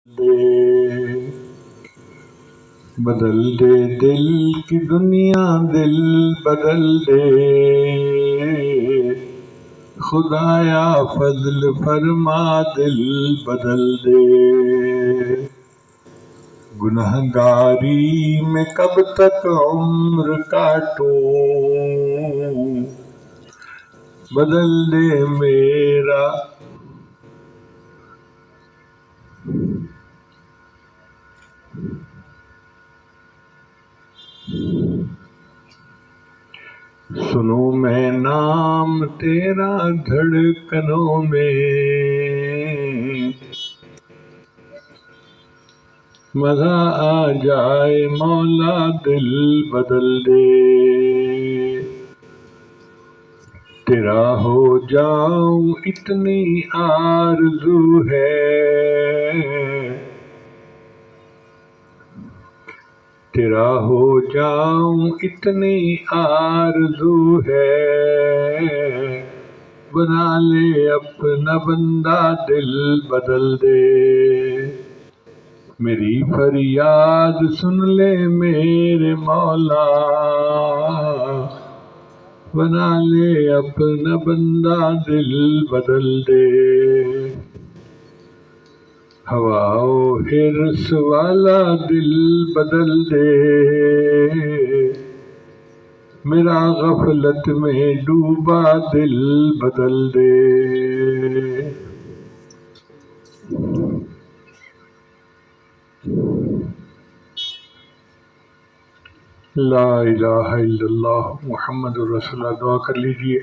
دے بدل دے دل کی دنیا، دل بدل دے خدایا فضل فرما، دل بدل دے۔ گنہگاری میں کب تک عمر کاٹوں، بدل دے میرا سنو میں نام تیرا دھڑکنوں میں، مزہ آ جائے مولا دل بدل دے۔ تیرا ہو جاؤں اتنی آرزو ہے، تیرا ہو جاؤں اتنی آرزو ہے، بنا لے اپنا بندہ دل بدل دے۔ میری فریاد سن لے میرے مولا، بنا لے اپنا بندہ دل بدل دے۔ ہوا و حرص والا دل بدل دے، میرا غفلت میں ڈوبا دل بدل دے۔ لا الہ الا اللہ محمد الرسول اللہ۔ دعا کر لیجئے۔